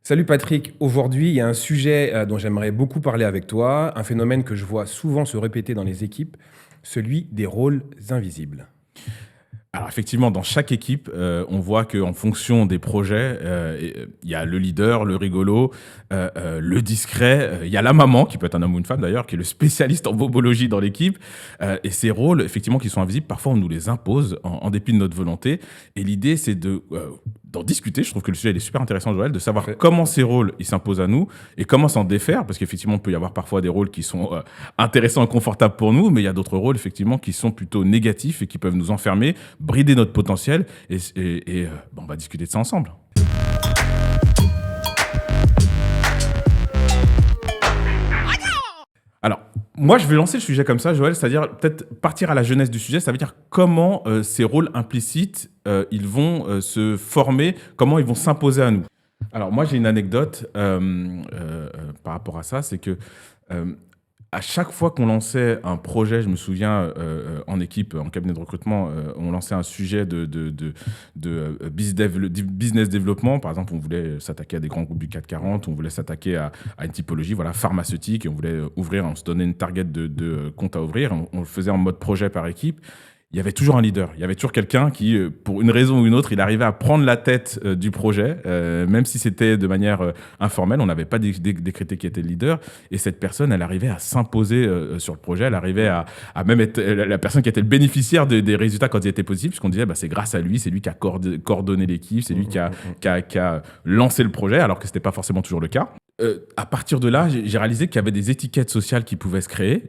Salut Patrick, aujourd'hui il y a un sujet dont j'aimerais beaucoup parler avec toi, un phénomène que je vois souvent se répéter dans les équipes, celui des rôles invisibles. Alors effectivement, dans chaque équipe, on voit qu'en fonction des projets, il y a le leader, le rigolo, le discret, il y a la maman, qui peut être un homme ou une femme d'ailleurs, qui est le spécialiste en bobologie dans l'équipe. Et ces rôles, effectivement, qui sont invisibles, parfois on nous les impose en dépit de notre volonté. Et l'idée, c'est d'en discuter. Je trouve que le sujet il est super intéressant, Joël, de savoir Parfait. comment ces rôles ils s'imposent à nous et comment s'en défaire, parce qu'effectivement, il peut y avoir parfois des rôles qui sont intéressants et confortables pour nous, mais il y a d'autres rôles, effectivement, qui sont plutôt négatifs et qui peuvent nous enfermer, brider notre potentiel, on va discuter de ça ensemble. Alors, moi, je vais lancer le sujet comme ça, Joël, c'est-à-dire peut-être partir à la jeunesse du sujet, ça veut dire comment ces rôles implicites, ils vont se former, comment ils vont s'imposer à nous. Alors, moi, j'ai une anecdote par rapport à ça, c'est que euh, à chaque fois qu'on lançait un projet, je me souviens, en équipe, en cabinet de recrutement, on lançait un sujet de business développement. Par exemple, on voulait s'attaquer à des grands groupes du CAC 40, on voulait s'attaquer à une typologie pharmaceutique, et on voulait ouvrir, on se donnait une target de compte à ouvrir, on le faisait en mode projet par équipe. Il y avait toujours un leader, il y avait toujours quelqu'un qui, pour une raison ou une autre, il arrivait à prendre la tête du projet, même si c'était de manière informelle, on n'avait pas décrété qui était le leader, et cette personne, elle arrivait à s'imposer sur le projet, elle arrivait à même être la personne qui était le bénéficiaire des résultats quand ils étaient positifs, puisqu'on disait bah, c'est grâce à lui, c'est lui qui a coordonné l'équipe, c'est lui qui a lancé le projet, alors que ce n'était pas forcément toujours le cas. À partir de là, j'ai réalisé qu'il y avait des étiquettes sociales qui pouvaient se créer.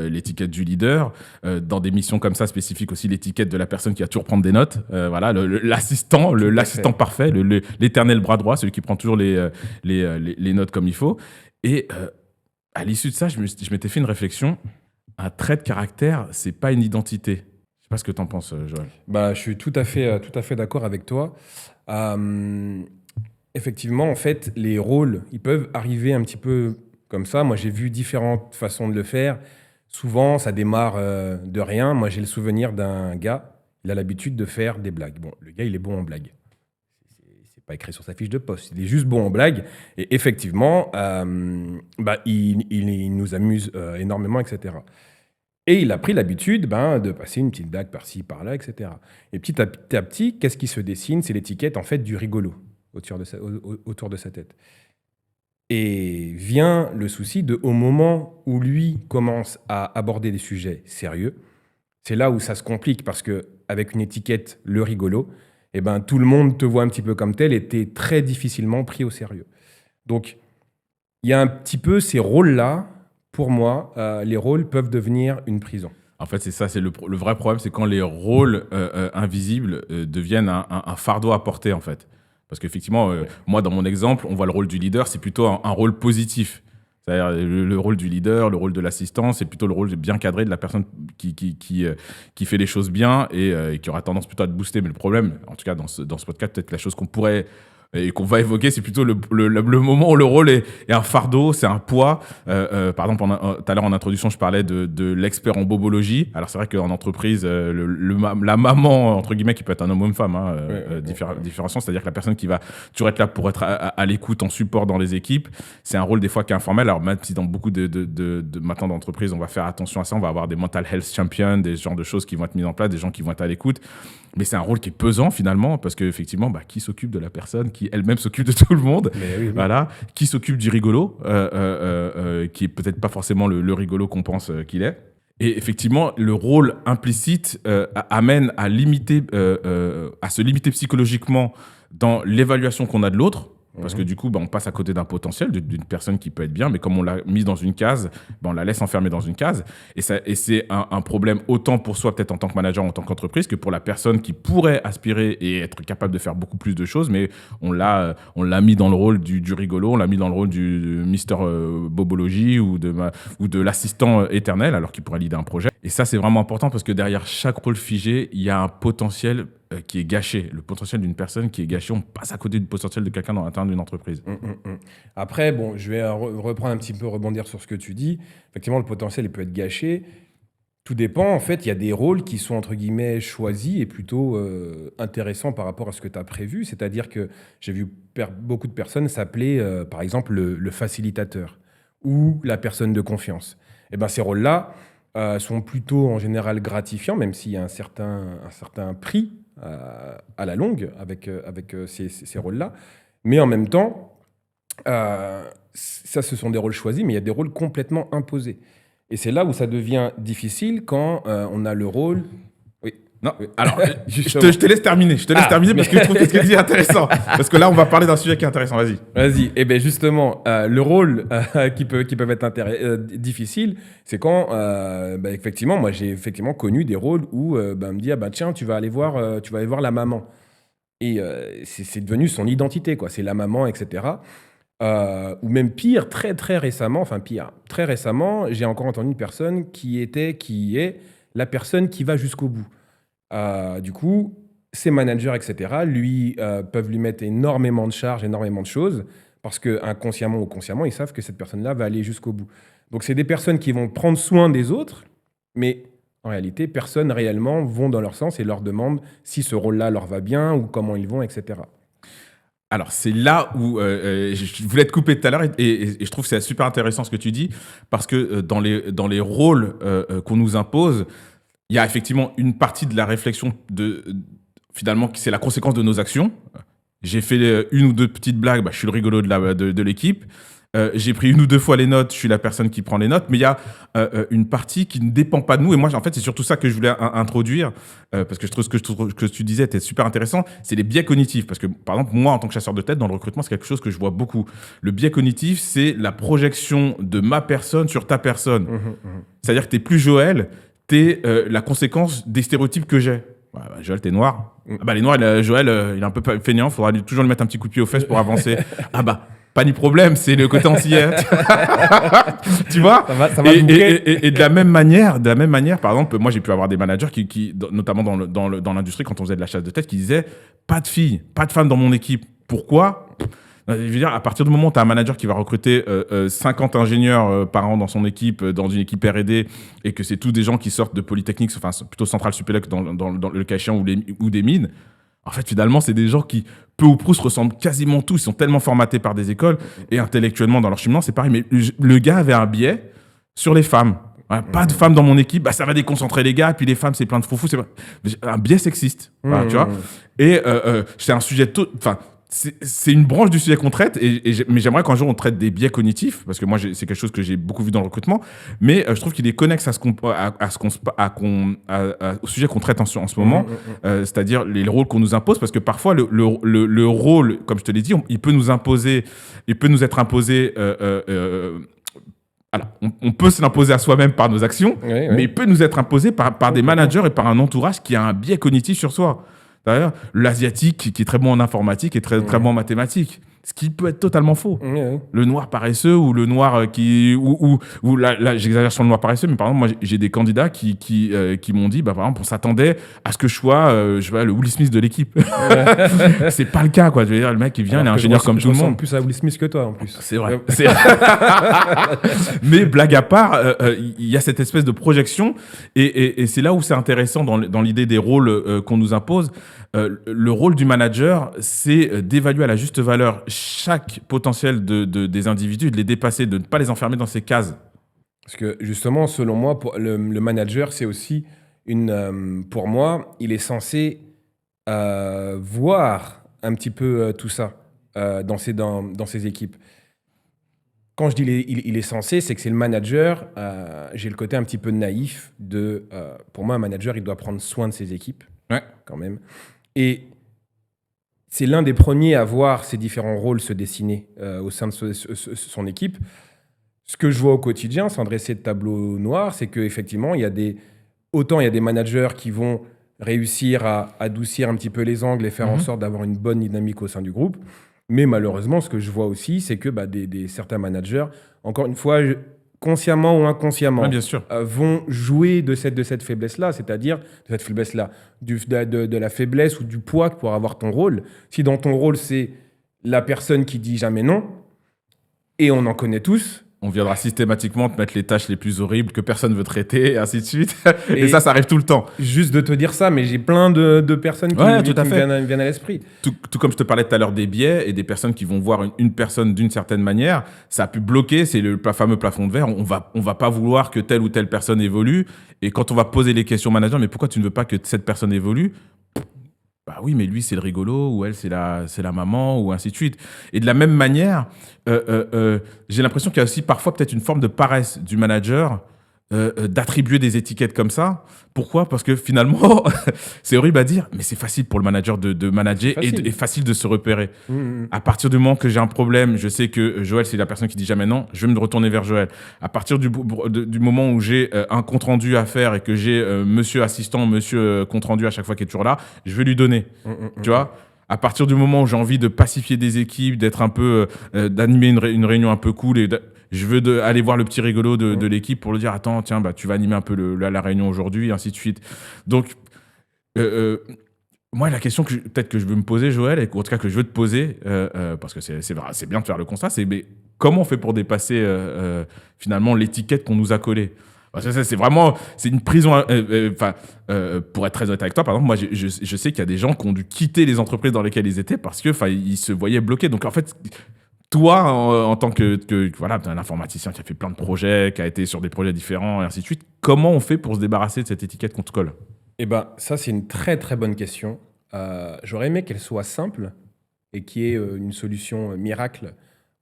L'étiquette du leader, dans des missions comme ça spécifiques aussi, l'étiquette de la personne qui va toujours prendre des notes. Voilà, l'assistant, Tout à l'assistant fait. parfait, l'éternel bras droit, celui qui prend toujours les notes comme il faut. Et à l'issue de ça, je m'étais fait une réflexion. Un trait de caractère, c'est pas une identité. Je sais pas ce que tu en penses, Joël. Bah, je suis tout à fait d'accord avec toi. Euh, Effectivement, en fait, les rôles, ils peuvent arriver un petit peu comme ça. Moi, j'ai vu différentes façons de le faire. Souvent, ça démarre de rien. Moi, j'ai le souvenir d'un gars, il a l'habitude de faire des blagues. Bon, le gars, il est bon en blagues. C'est pas écrit sur sa fiche de poste. Il est juste bon en blague. Et effectivement, bah, il nous amuse énormément, etc. Et il a pris l'habitude de passer une petite blague par-ci, par-là, etc. Et petit à petit, qu'est-ce qui se dessine? C'est l'étiquette en fait du rigolo autour de sa tête. Et vient le souci de, au moment où lui commence à aborder des sujets sérieux, c'est là où ça se complique parce que avec une étiquette le rigolo, eh ben, tout le monde te voit un petit peu comme tel et tu es très difficilement pris au sérieux. Donc, il y a un petit peu ces rôles-là, pour moi, les rôles peuvent devenir une prison. En fait, c'est ça, c'est le vrai problème, c'est quand les rôles invisibles deviennent un fardeau à porter, en fait. Parce qu'effectivement, Ouais. moi, dans mon exemple, on voit le rôle du leader, c'est plutôt un rôle positif. C'est-à-dire le rôle du leader, le rôle de l'assistant, c'est plutôt le rôle bien cadré de la personne qui fait les choses bien et qui aura tendance plutôt à te booster. Mais le problème, en tout cas dans ce podcast, peut-être la chose qu'on pourrait et qu'on va évoquer, c'est plutôt le moment où le rôle est un fardeau, c'est un poids. Par exemple, tout à l'heure en introduction, je parlais de l'expert en bobologie. Alors c'est vrai qu'en entreprise, la maman, entre guillemets, qui peut être un homme ou une femme, hein, Ouais. différenciant, c'est-à-dire que la personne qui va toujours être là pour être à l'écoute, en support dans les équipes, c'est un rôle des fois qui est informel. Alors même si dans beaucoup de maintenant d'entreprises, on va faire attention à ça, on va avoir des mental health champions, des genres de choses qui vont être mises en place, des gens qui vont être à l'écoute. Mais c'est un rôle qui est pesant finalement, parce qu'effectivement, qui s'occupe de la personne qui elle-même s'occupe de tout le monde, Mais oui, oui. voilà, qui s'occupe du rigolo, qui est peut-être pas forcément le rigolo qu'on pense qu'il est. Et effectivement, le rôle implicite amène à se limiter psychologiquement dans l'évaluation qu'on a de l'autre. Parce que du coup, on passe à côté d'un potentiel d'une personne qui peut être bien, mais comme on l'a mise dans une case, on la laisse enfermer dans une case. Et c'est un problème autant pour soi, peut-être en tant que manager, en tant qu'entreprise, que pour la personne qui pourrait aspirer et être capable de faire beaucoup plus de choses, mais on l'a mis dans le rôle du rigolo, on l'a mis dans le rôle du Mister Bobologie ou de l'assistant éternel, alors qu'il pourrait leader un projet. Et ça, c'est vraiment important parce que derrière chaque rôle figé, il y a un potentiel qui est gâché. Le potentiel d'une personne qui est gâché, on passe à côté du potentiel de quelqu'un dans l'intérieur d'une entreprise. Après, bon, je vais reprendre un petit peu, rebondir sur ce que tu dis. Effectivement, le potentiel, il peut être gâché. Tout dépend. En fait, il y a des rôles qui sont, entre guillemets, choisis et plutôt intéressants par rapport à ce que tu as prévu. C'est-à-dire que j'ai vu beaucoup de personnes s'appeler, par exemple, le facilitateur ou la personne de confiance. Et ben, ces rôles-là sont plutôt, en général, gratifiants, même s'il y a un certain prix à la longue avec ces rôles-là. Mais en même temps, ça, ce sont des rôles choisis, mais il y a des rôles complètement imposés. Et c'est là où ça devient difficile quand on a le rôle. Oui. Non, alors, Justement. je te laisse terminer. Je te laisse terminer parce que je trouve que ce que tu dis est intéressant. Parce que là, on va parler d'un sujet qui est intéressant. Vas-y. Vas-y. Et bien justement, le rôle qui peuvent être difficiles, c'est quand, effectivement, moi j'ai effectivement connu des rôles où on me dit, ah bah tiens, tu vas aller voir la maman. Et c'est devenu son identité, quoi. C'est la maman, etc. Ou même pire, très récemment, très récemment, j'ai encore entendu une personne qui est la personne qui va jusqu'au bout. Du coup, ses managers, etc., peuvent lui mettre énormément de charges, énormément de choses, parce que inconsciemment ou consciemment, ils savent que cette personne-là va aller jusqu'au bout. Donc, c'est des personnes qui vont prendre soin des autres, mais en réalité, personne réellement vont dans leur sens et leur demande si ce rôle-là leur va bien ou comment ils vont, etc. Alors, c'est là où je voulais te couper tout à l'heure et je trouve que c'est super intéressant ce que tu dis parce que dans les rôles qu'on nous impose, il y a effectivement une partie de la réflexion finalement, c'est la conséquence de nos actions. J'ai fait une ou deux petites blagues, je suis le rigolo de l'équipe. J'ai pris une ou deux fois les notes, je suis la personne qui prend les notes, mais il y a une partie qui ne dépend pas de nous. Et moi, en fait, c'est surtout ça que je voulais introduire, parce que je trouve que tu disais était super intéressant, c'est les biais cognitifs. Parce que, par exemple, moi, en tant que chasseur de tête, dans le recrutement, c'est quelque chose que je vois beaucoup. Le biais cognitif, c'est la projection de ma personne sur ta personne. C'est-à-dire que tu n'es plus Joël, tu es la conséquence des stéréotypes que j'ai. Joël, t'es noir. Les noirs, Joël, il est un peu feignant, il faudra toujours lui mettre un petit coup de pied aux fesses pour avancer. Pas ni problème, c'est le côté antillais. Tu vois, ça va et de la même manière, par exemple, moi j'ai pu avoir des managers qui notamment dans l'industrie, quand on faisait de la chasse de tête, qui disaient pas de filles, pas de femmes dans mon équipe. Pourquoi ? Je veux dire, à partir du moment où tu as un manager qui va recruter 50 ingénieurs par an dans son équipe, dans une équipe R&D, et que c'est tous des gens qui sortent de Polytechnique, enfin plutôt Centrale Supélec dans le cas échéant ou des mines, en fait, finalement, c'est des gens qui, peu ou prou, se ressemblent quasiment tous. Ils sont tellement formatés par des écoles et intellectuellement, dans leur cheminement, c'est pareil. Mais le gars avait un biais sur les femmes. Voilà, pas de femmes dans mon équipe, ça va déconcentrer les gars. Et puis les femmes, c'est plein de froufous. C'est un biais sexiste. Voilà, tu vois. Et c'est un sujet... C'est une branche du sujet qu'on traite, mais j'aimerais qu'un jour on traite des biais cognitifs, parce que moi c'est quelque chose que j'ai beaucoup vu dans le recrutement, mais je trouve qu'il est connexe au sujet qu'on traite en ce moment, c'est-à-dire les rôles qu'on nous impose, parce que parfois le rôle, comme je te l'ai dit, il peut nous être imposé. Alors, on peut se l'imposer à soi-même par nos actions, mais il peut nous être imposé par des managers et par un entourage qui a un biais cognitif sur soi. D'ailleurs, l'asiatique qui est très bon en informatique et très bon en mathématiques, ce qui peut être totalement faux. Le noir paresseux ou le noir là, j'exagère sur le noir paresseux, mais par exemple, moi j'ai des candidats qui m'ont dit, par exemple, on s'attendait à ce que je sois le Will Smith de l'équipe. C'est pas le cas, quoi. Je veux dire, le mec il vient, il est ingénieur comme tout le monde. Plus à Will Smith que toi en plus. C'est vrai. Mais blague à part, il y a cette espèce de projection et c'est là où c'est intéressant dans l'idée des rôles qu'on nous impose. Le rôle du manager, c'est d'évaluer à la juste valeur chaque potentiel des individus, de les dépasser, de ne pas les enfermer dans ces cases. Parce que justement, selon moi, le manager, c'est aussi pour moi, il est censé voir un petit peu tout ça dans ses équipes. Quand je dis il est censé, c'est que c'est le manager. J'ai le côté un petit peu naïf pour moi, un manager, il doit prendre soin de ses équipes, quand même. Et c'est l'un des premiers à voir ces différents rôles se dessiner au sein de son équipe. Ce que je vois au quotidien, sans dresser de tableau noir, c'est qu'effectivement, il y a des managers qui vont réussir à adoucir un petit peu les angles et faire en sorte d'avoir une bonne dynamique au sein du groupe. Mais malheureusement, ce que je vois aussi, c'est que certains managers, encore une fois, consciemment ou inconsciemment, bien sûr, vont jouer de cette faiblesse-là, c'est-à-dire de cette faiblesse-là, de la faiblesse ou du poids pour avoir ton rôle. Si dans ton rôle, c'est la personne qui dit jamais non, et on en connaît tous, on viendra systématiquement te mettre les tâches les plus horribles que personne veut traiter, et ainsi de suite. Et Et- ça arrive tout le temps. Juste de te dire ça, mais j'ai plein de personnes qui, Ouais, qui tout à me fait. viennent à l'esprit. Tout comme je te parlais tout à l'heure des biais et des personnes qui vont voir une personne d'une certaine manière, ça a pu bloquer, c'est le fameux plafond de verre. On va pas vouloir que telle ou telle personne évolue. Et quand on va poser les questions au manager, mais pourquoi tu ne veux pas que cette personne évolue? Bah oui, mais lui, c'est le rigolo, ou elle, c'est la maman, ou ainsi de suite. Et de la même manière, j'ai l'impression qu'il y a aussi parfois peut-être une forme de paresse du manager d'attribuer des étiquettes comme ça. Pourquoi? Parce que finalement, c'est horrible à dire, mais c'est facile pour le manager de manager Facile. et facile de se repérer. Mhm. À partir du moment que j'ai un problème, je sais que Joël, c'est la personne qui dit jamais non, je vais me retourner vers Joël. À partir du moment où j'ai un compte-rendu à faire et que j'ai monsieur assistant, monsieur compte-rendu à chaque fois qui est toujours là, je vais lui donner. Tu vois? À partir du moment où j'ai envie de pacifier des équipes, d'être un peu, d'animer une réunion un peu cool, je veux aller voir le petit rigolo de l'équipe pour lui dire, attends, tiens, bah, tu vas animer un peu la réunion aujourd'hui, et ainsi de suite. Donc, moi, la question peut-être que je veux me poser, Joël, et en tout cas que je veux te poser, parce que c'est bien de faire le constat, c'est mais comment on fait pour dépasser finalement l'étiquette qu'on nous a collée? Parce que ça, c'est une prison. Pour être très honnête avec toi, par exemple, moi, je sais qu'il y a des gens qui ont dû quitter les entreprises dans lesquelles ils étaient parce que, ils se voyaient bloqués. Donc, en fait, toi, en tant voilà, t'es un informaticien qui a fait plein de projets, qui a été sur des projets différents, et ainsi de suite, comment on fait pour se débarrasser de cette étiquette qu'on te colle? Eh ben, ça, c'est une très très bonne question. J'aurais aimé qu'elle soit simple et qu'il y ait une solution miracle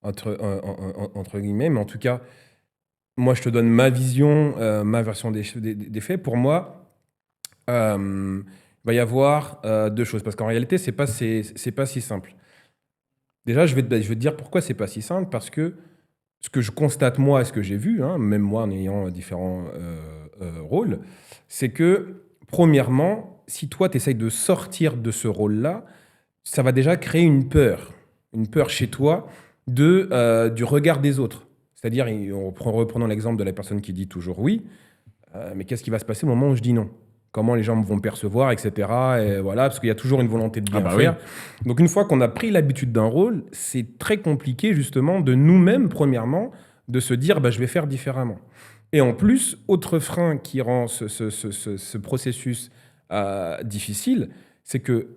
entre guillemets, mais en tout cas, moi, je te donne ma vision, ma version des faits. Pour moi, il va y avoir deux choses, parce qu'en réalité, c'est pas si simple. Déjà, je vais te dire pourquoi c'est pas si simple, parce que ce que je constate moi et ce que j'ai vu, hein, même moi en ayant différents rôles, c'est que, premièrement, si toi, tu essayes de sortir de ce rôle-là, ça va déjà créer une peur chez toi du regard des autres. C'est-à-dire, reprenons l'exemple de la personne qui dit toujours oui, mais qu'est-ce qui va se passer au moment où je dis non? Comment les gens vont me percevoir, etc. Et voilà, parce qu'il y a toujours une volonté de Ah bien bah oui. faire. Donc une fois qu'on a pris l'habitude d'un rôle, c'est très compliqué justement de nous-mêmes, premièrement, de se dire bah, je vais faire différemment. Et en plus, autre frein qui rend ce processus difficile, c'est que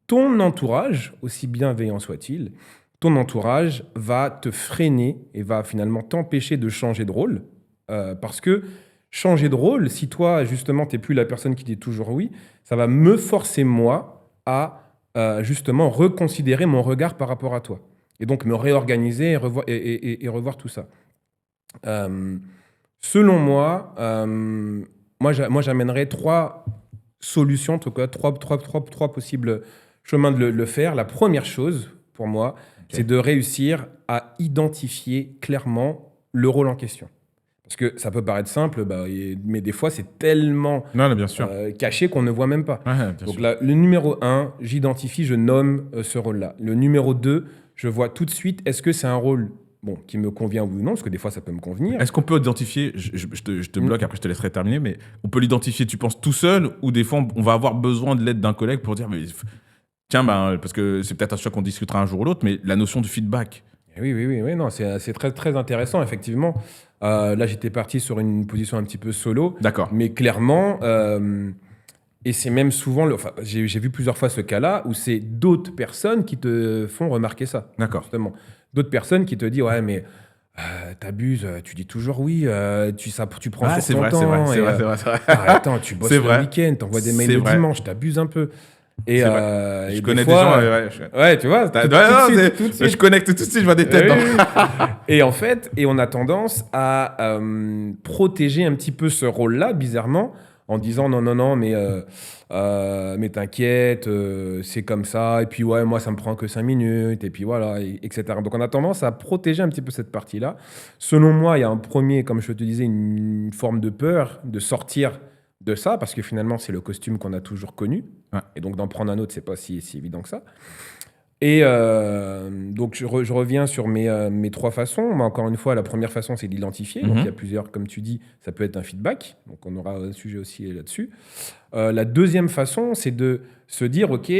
ton entourage, aussi bienveillant soit-il, ton entourage va te freiner et va finalement t'empêcher de changer de rôle. Parce que changer de rôle, si toi, justement, tu n'es plus la personne qui dit toujours oui, ça va me forcer, moi, à justement reconsidérer mon regard par rapport à toi. Et donc me réorganiser et revoir tout ça. Euh, Selon moi, moi j'amènerais trois solutions, en tout cas, trois possibles chemins de le faire. La première chose, pour moi, c'est de réussir à identifier clairement le rôle en question. Parce que ça peut paraître simple, mais des fois, c'est tellement Non, non, bien sûr. caché qu'on ne voit même pas. Ouais, bien Donc sûr. là, le numéro un, j'identifie, je nomme ce rôle-là. Le numéro 2, je vois tout de suite, est-ce que c'est un rôle qui me convient ou non, parce que des fois, ça peut me convenir. Est-ce qu'on peut identifier, je te bloque, après je te laisserai terminer, mais on peut l'identifier, tu penses, tout seul, ou des fois on va avoir besoin de l'aide d'un collègue pour dire, mais tiens, parce que c'est peut-être un sujet qu'on discutera un jour ou l'autre, mais la notion du feedback. Oui, non, c'est très, très intéressant, effectivement. Là, j'étais parti sur une position un petit peu solo, D'accord. mais clairement, et c'est même souvent, enfin, j'ai vu plusieurs fois ce cas-là, où c'est d'autres personnes qui te font remarquer ça, D'accord. justement. D'autres personnes qui te disent, ouais, mais t'abuses, tu dis toujours oui, tu prends Ah, sur c'est ton vrai, c'est temps. vrai, c'est Et, vrai, c'est vrai, c'est vrai. attends, tu bosses C'est le vrai. week-end, t'envoies des mails C'est le vrai. dimanche, t'abuses un peu. Et, C'est vrai. et Je des connais fois, des gens, ouais, ouais, tu vois, ouais, tout de non, suite, tout de je suite. connecte tout de suite, je vois des têtes. Oui, dans- oui. Et en fait, on a tendance à protéger un petit peu ce rôle-là, bizarrement, en disant non, mais t'inquiète, c'est comme ça. Et puis ouais, moi ça me prend que 5 minutes. Et puis voilà, etc. Donc on a tendance à protéger un petit peu cette partie-là. Selon moi, il y a un premier, comme je te disais, une forme de peur de sortir de ça, parce que finalement c'est le costume qu'on a toujours connu. Ouais. Et donc d'en prendre un autre, c'est pas si évident que ça. Et donc, je reviens sur mes trois façons. Mais encore une fois, la première façon, c'est d'identifier. Donc, il y a plusieurs, comme tu dis, ça peut être un feedback. Donc, on aura un sujet aussi là-dessus. La deuxième façon, c'est de se dire, OK,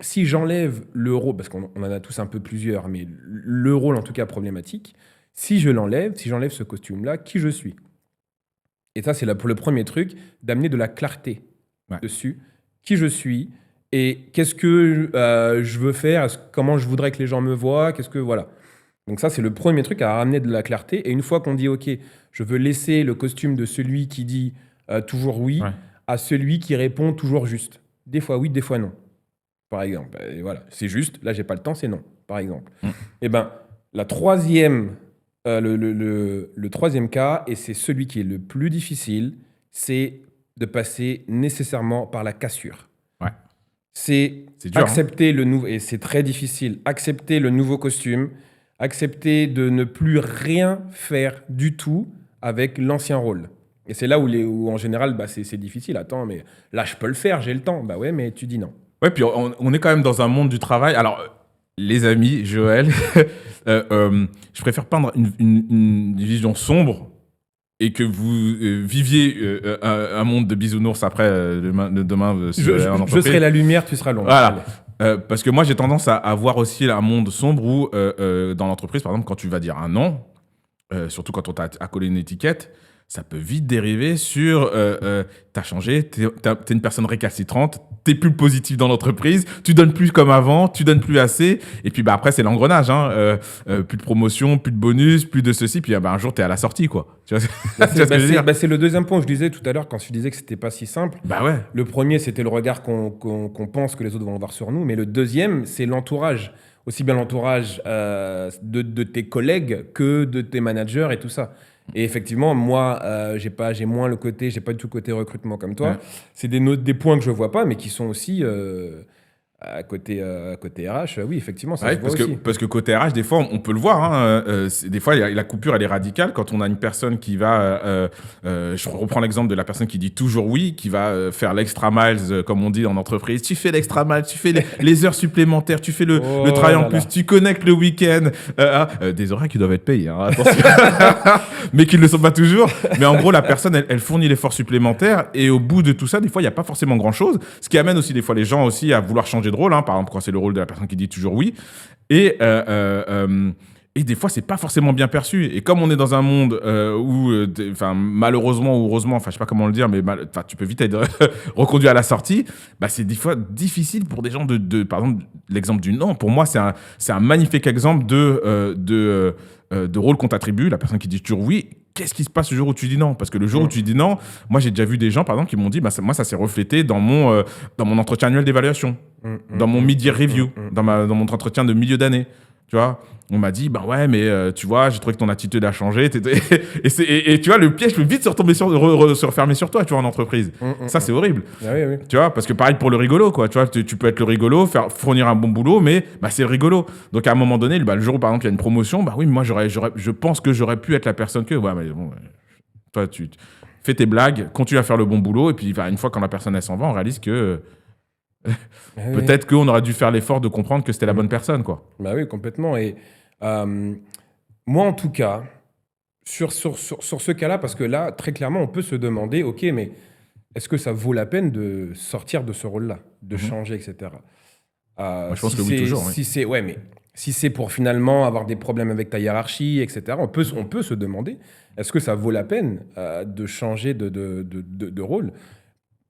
si j'enlève le rôle, parce qu'on en a tous un peu plusieurs, mais le rôle en tout cas problématique, Si j'enlève ce costume-là, qui je suis? Et ça, c'est pour le premier truc, d'amener de la clarté dessus. Qui je suis et qu'est-ce que je veux faire, comment je voudrais que les gens me voient, voilà. Donc ça, c'est le premier truc à ramener de la clarté. Et une fois qu'on dit, OK, je veux laisser le costume de celui qui dit toujours oui à celui qui répond toujours juste. Des fois oui, des fois non, par exemple. Et voilà, c'est juste, là, j'ai pas le temps, c'est non, par exemple. Et ben, le troisième cas, et c'est celui qui est le plus difficile, c'est de passer nécessairement par la cassure. C'est dur, accepter le nouveau, et c'est très difficile, accepter le nouveau costume, accepter de ne plus rien faire du tout avec l'ancien rôle. Et c'est là où en général, c'est difficile. Attends, mais là, je peux le faire, j'ai le temps. Bah ouais, mais tu dis non. Ouais, puis on est quand même dans un monde du travail. Alors, les amis, Joël, je préfère peindre une vision sombre et que vous viviez un monde de bisounours après demain. Si je serai la lumière, tu seras l'ombre. Voilà. Parce que moi, j'ai tendance à voir aussi un monde sombre où, dans l'entreprise, par exemple, quand tu vas dire un non, surtout quand on t'a accolé une étiquette, ça peut vite dériver sur t'as changé, t'es une personne récalcitrante, t'es plus positif dans l'entreprise, tu donnes plus comme avant, tu donnes plus assez, et puis après c'est l'engrenage, plus de promotion, plus de bonus, plus de ceci, puis un jour t'es à la sortie, quoi. Tu vois, c'est le deuxième point que je disais tout à l'heure quand je disais que c'était pas si simple. Le premier, c'était le regard qu'on pense que les autres vont avoir sur nous, mais le deuxième, c'est l'entourage. Aussi bien l'entourage de tes collègues que de tes managers et tout ça. Et effectivement, moi, j'ai pas du tout le côté recrutement comme toi. C'est des points que je vois pas, mais qui sont aussi à côté RH. Oui, effectivement, ça se voit aussi. Parce que côté RH, des fois, on peut le voir. Des fois, la coupure, elle est radicale quand on a une personne qui va. Je reprends l'exemple de la personne qui dit toujours oui, qui va faire l'extra miles, comme on dit en entreprise. Tu fais l'extra miles, tu fais les heures supplémentaires, tu fais le travail en plus, tu connectes le week-end. Des horaires qui doivent être payés, attention. Mais qui ne le sont pas toujours. Mais en gros, la personne, elle fournit l'effort supplémentaire. Et au bout de tout ça, des fois, il n'y a pas forcément grand-chose. Ce qui amène aussi, des fois, les gens aussi à vouloir changer de rôle. Par exemple, quand c'est le rôle de la personne qui dit toujours oui. Et des fois, c'est pas forcément bien perçu. Et comme on est dans un monde où, malheureusement ou heureusement, je sais pas comment le dire, mais tu peux vite être reconduit à la sortie, c'est des fois difficile pour des gens par exemple, l'exemple du non. Pour moi, c'est un magnifique exemple de rôle qu'on t'attribue, la personne qui dit toujours oui. Qu'est-ce qui se passe le jour où tu dis non? Parce que le jour où tu dis non, moi j'ai déjà vu des gens par exemple qui m'ont dit moi ça s'est reflété dans mon entretien annuel d'évaluation, dans mon mid-year review, dans mon entretien de milieu d'année. Tu vois, on m'a dit ouais mais tu vois, j'ai trouvé que ton attitude a changé et tu vois, le piège peut vite se refermer sur toi, tu vois, en entreprise. Ça c'est horrible. Oui. Tu vois, parce que pareil pour le rigolo, quoi. Tu vois, tu peux être le rigolo, fournir un bon boulot, mais c'est le rigolo. Donc à un moment donné, le jour où par exemple il y a une promotion, oui, mais moi je pense que j'aurais pu être la personne que mais bon, toi tu fais tes blagues, continue à faire le bon boulot, et puis une fois quand la personne elle s'en va, on réalise que peut-être qu'on aurait dû faire l'effort de comprendre que c'était la bonne personne, quoi. Oui, complètement. Et moi, en tout cas, sur ce cas-là, parce que là, très clairement, on peut se demander, OK, mais est-ce que ça vaut la peine de sortir de ce rôle-là, de changer, etc. Moi, je pense que oui, toujours. Mais si c'est pour finalement avoir des problèmes avec ta hiérarchie, etc., on peut se demander, est-ce que ça vaut la peine de changer de rôle?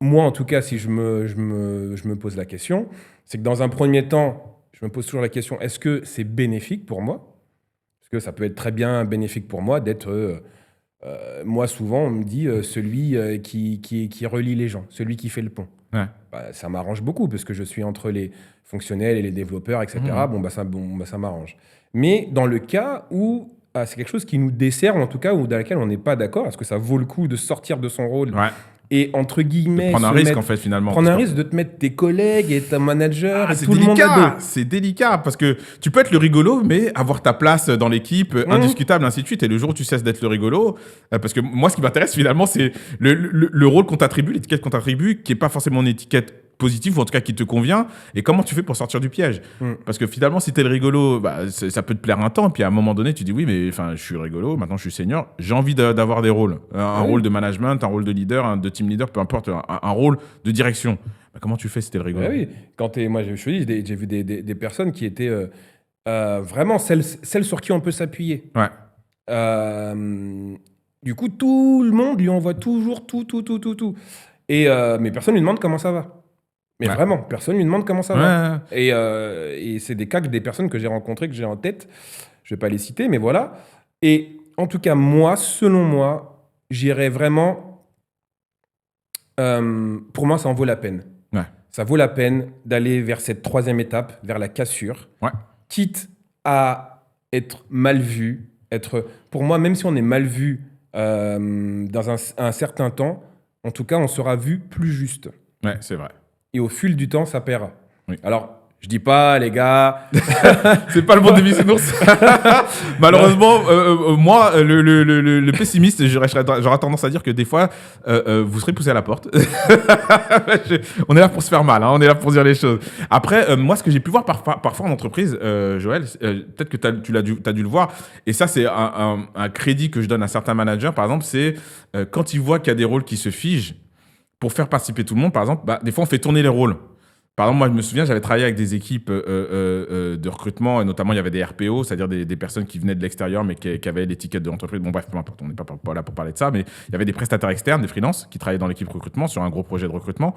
Moi, en tout cas, si je me pose la question, c'est que dans un premier temps, je me pose toujours la question, est-ce que c'est bénéfique pour moi? Parce que ça peut être très bien bénéfique pour moi d'être... moi, souvent, on me dit celui qui relie les gens, celui qui fait le pont. Ouais. Ça m'arrange beaucoup, parce que je suis entre les fonctionnels et les développeurs, etc. Ça m'arrange. Mais dans le cas où c'est quelque chose qui nous dessert, en tout cas, ou dans lequel on n'est pas d'accord, est-ce que ça vaut le coup de sortir de son rôle? Et entre guillemets, prendre un risque en fait finalement. Prendre un risque de te mettre tes collègues et ta manager et tout le monde à dos. C'est délicat parce que tu peux être le rigolo, mais avoir ta place dans l'équipe, indiscutable, ainsi de suite. Et le jour où tu cesses d'être le rigolo, parce que moi, ce qui m'intéresse finalement, c'est le rôle qu'on t'attribue, l'étiquette qu'on t'attribue, qui est pas forcément une étiquette positif ou en tout cas qui te convient, et comment tu fais pour sortir du piège. Parce que finalement, si t'es le rigolo, ça peut te plaire un temps, et puis à un moment donné, tu dis oui, mais je suis rigolo, maintenant je suis senior, j'ai envie d'avoir des rôles. Un rôle de management, un rôle de leader, de team leader, peu importe, un rôle de direction. Comment tu fais si t'es le rigolo? Oui, moi j'ai vu des personnes qui étaient vraiment celles sur qui on peut s'appuyer. Du coup, tout le monde lui envoie toujours tout, tout, tout, tout, tout. Mais personne lui demande comment ça va. Mais Ouais. vraiment, personne lui demande comment ça Ouais, va. ouais, Et c'est des cas que des personnes que j'ai rencontrées, que j'ai en tête. Je vais pas les citer, mais voilà. Et en tout cas, moi, selon moi, j'irais vraiment. Pour moi, ça en vaut la peine. ouais. Ça vaut la peine d'aller vers cette troisième étape, vers la cassure, Ouais. quitte à être mal vu. Pour moi, même si on est mal vu dans un certain temps, en tout cas, on sera vu plus juste. Ouais, c'est vrai. Et au fil du temps, ça paiera. Oui. Alors, je dis pas, les gars, C'est pas le monde des bisounours. Malheureusement, moi, le pessimiste, j'aurais tendance à dire que des fois, vous serez poussé à la porte. On est là pour se faire mal, hein, on est là pour dire les choses. Après, moi, ce que j'ai pu voir parfois en entreprise, Joël, peut-être que t'as dû le voir, et ça, c'est un crédit que je donne à certains managers, par exemple, c'est quand ils voient qu'il y a des rôles qui se figent, pour faire participer tout le monde, par exemple, bah, des fois, on fait tourner les rôles. Par exemple, moi, je me souviens, j'avais travaillé avec des équipes de recrutement, et notamment, il y avait des RPO, c'est-à-dire des personnes qui venaient de l'extérieur, mais qui avaient l'étiquette de l'entreprise. Bon, bref, peu importe, on n'est pas là pour parler de ça, mais il y avait des prestataires externes, des freelances, qui travaillaient dans l'équipe recrutement sur un gros projet de recrutement.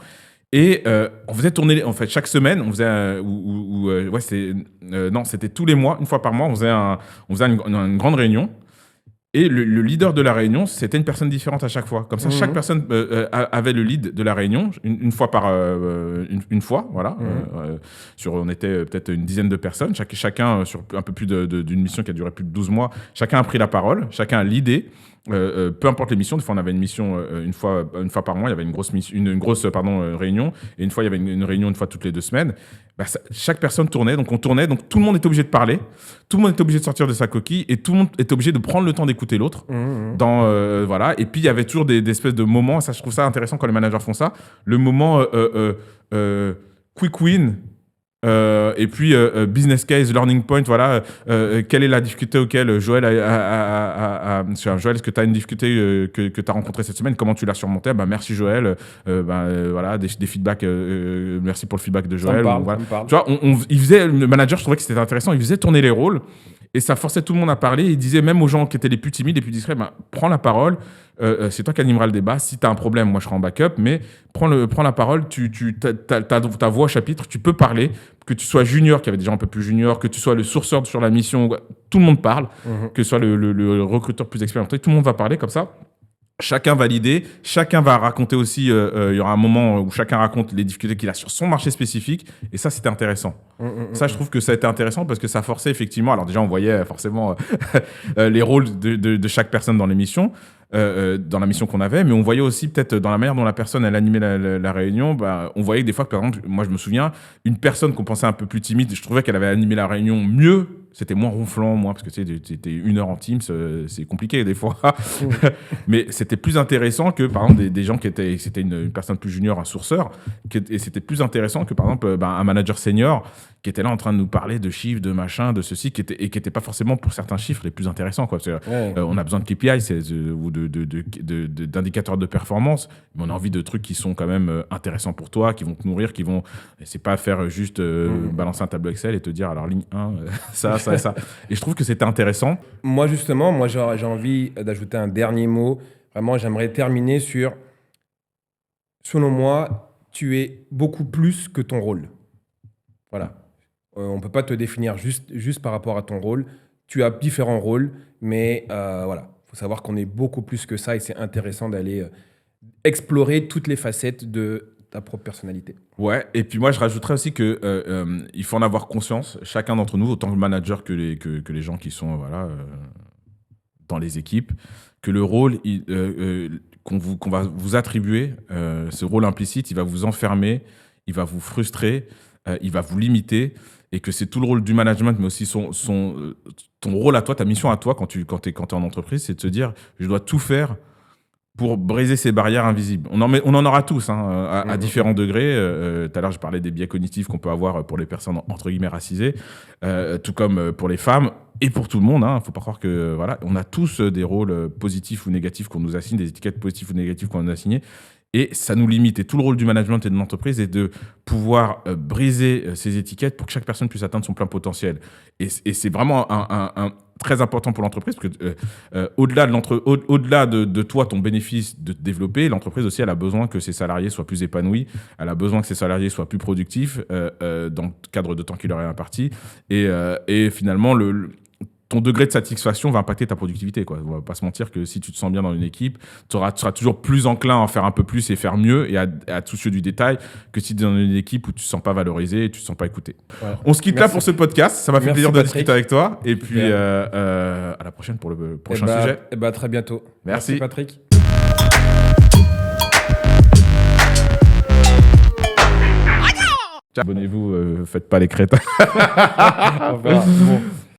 Et on faisait tourner, en fait, chaque semaine, on faisait, ouais, c'était tous les mois, une fois par mois, on faisait une grande réunion. Et le leader de la réunion, c'était une personne différente à chaque fois. Comme ça, chaque personne avait le lead de la réunion une fois une fois, voilà. On était peut-être une dizaine de personnes, chacun sur un peu plus d'une mission qui a duré plus de 12 mois. Chacun a pris la parole, chacun a l'idée. Peu importe les missions, des fois on avait une mission une fois par mois, il y avait une grosse réunion, et une fois il y avait une réunion une fois toutes les 2 semaines. Bah, chaque personne tournait, donc tout le monde était obligé de parler, tout le monde était obligé de sortir de sa coquille, et tout le monde était obligé de prendre le temps d'écouter l'autre. Voilà. Et puis il y avait toujours des espèces de moments, ça je trouve ça intéressant quand les managers font ça, le moment quick win. Et puis business case, learning point, voilà. Quelle est la difficulté auquel Joël Joël, est-ce que tu as une difficulté que tu as rencontrée cette semaine? Comment tu l'as surmontée? Bah, merci Joël. Voilà, des feedbacks. Merci pour le feedback de Joël. Ça me Voilà. parle. Tu vois, le manager, je trouvais que c'était intéressant. Il faisait tourner les rôles. Et ça forçait tout le monde à parler. Il disait même aux gens qui étaient les plus timides, les plus discrets, bah, prends la parole. C'est toi qui animeras le débat. Si tu as un problème, moi je serai en backup. Mais prends la parole. T'as ta voix au chapitre. Tu peux parler. Que tu sois junior, qui avait déjà un peu plus junior, que tu sois le sourceur sur la mission, tout le monde parle. Que ce soit le recruteur plus expérimenté, tout le monde va parler comme ça. Chacun va l'idée, chacun va raconter aussi, il y aura un moment où chacun raconte les difficultés qu'il a sur son marché spécifique, et ça, c'était intéressant. Ça, je trouve que ça a été intéressant parce que ça forçait effectivement, alors déjà, on voyait forcément les rôles de chaque personne dans l'émission, dans la mission qu'on avait, mais on voyait aussi peut-être dans la manière dont la personne, elle animait la réunion, bah, on voyait que des fois, par exemple, moi, je me souviens, une personne qu'on pensait un peu plus timide, je trouvais qu'elle avait animé la réunion mieux. C'était moins ronflant, parce que tu sais, c'était 1 heure en Teams, c'est compliqué des fois. Mais c'était plus intéressant que, par exemple, des gens c'était une personne plus junior, un sourceur, et c'était plus intéressant que, par exemple, un manager senior qui était là en train de nous parler de chiffres, de machin, de ceci, qui était pas forcément pour certains chiffres les plus intéressants, quoi. Parce que, on a besoin de KPI ou d'indicateurs de performance, mais on a envie de trucs qui sont quand même intéressants pour toi, qui vont te nourrir, c'est pas faire juste balancer un tableau Excel et te dire, alors ligne 1, ça. Et je trouve que c'était intéressant. Moi, justement, j'ai envie d'ajouter un dernier mot. Vraiment, j'aimerais terminer sur, selon moi, tu es beaucoup plus que ton rôle. Voilà. On ne peut pas te définir juste par rapport à ton rôle. Tu as différents rôles, mais voilà. Il faut savoir qu'on est beaucoup plus que ça, et c'est intéressant d'aller explorer toutes les facettes de ta propre personnalité. Ouais, et puis moi je rajouterais aussi que il faut en avoir conscience, chacun d'entre nous, autant le manager que les gens qui sont dans les équipes, que le rôle qu'on va vous attribuer, ce rôle implicite, il va vous enfermer, il va vous frustrer, il va vous limiter, et que c'est tout le rôle du management, mais aussi ton rôle à toi, ta mission à toi quand tu es en entreprise, c'est de se dire je dois tout faire pour briser ces barrières invisibles. On en aura tous, à différents degrés. Tout à l'heure, je parlais des biais cognitifs qu'on peut avoir pour les personnes entre guillemets racisées, tout comme pour les femmes et pour tout le monde. Faut pas croire que voilà, on a tous des rôles positifs ou négatifs qu'on nous assigne, des étiquettes positives ou négatives qu'on nous a assignées. et ça nous limite. Et tout le rôle du management et de l'entreprise est de pouvoir briser ces étiquettes pour que chaque personne puisse atteindre son plein potentiel. Et c'est vraiment un très important pour l'entreprise, parce que au-delà de toi, ton bénéfice de te développer, l'entreprise aussi, elle a besoin que ses salariés soient plus épanouis, elle a besoin que ses salariés soient plus productifs dans le cadre de temps qui leur est imparti. Et finalement, ton degré de satisfaction va impacter ta productivité, quoi. On va pas se mentir que si tu te sens bien dans une équipe, tu seras toujours plus enclin à en faire un peu plus et faire mieux et à être soucieux du détail que si tu es dans une équipe où tu te sens pas valorisé et tu te sens pas écouté. Voilà. On se quitte là pour ce podcast. Ça m'a fait plaisir de discuter avec toi. Et puis à la prochaine pour le prochain sujet. À très bientôt. Merci Patrick. Abonnez-vous, faites pas les crétins. Bon.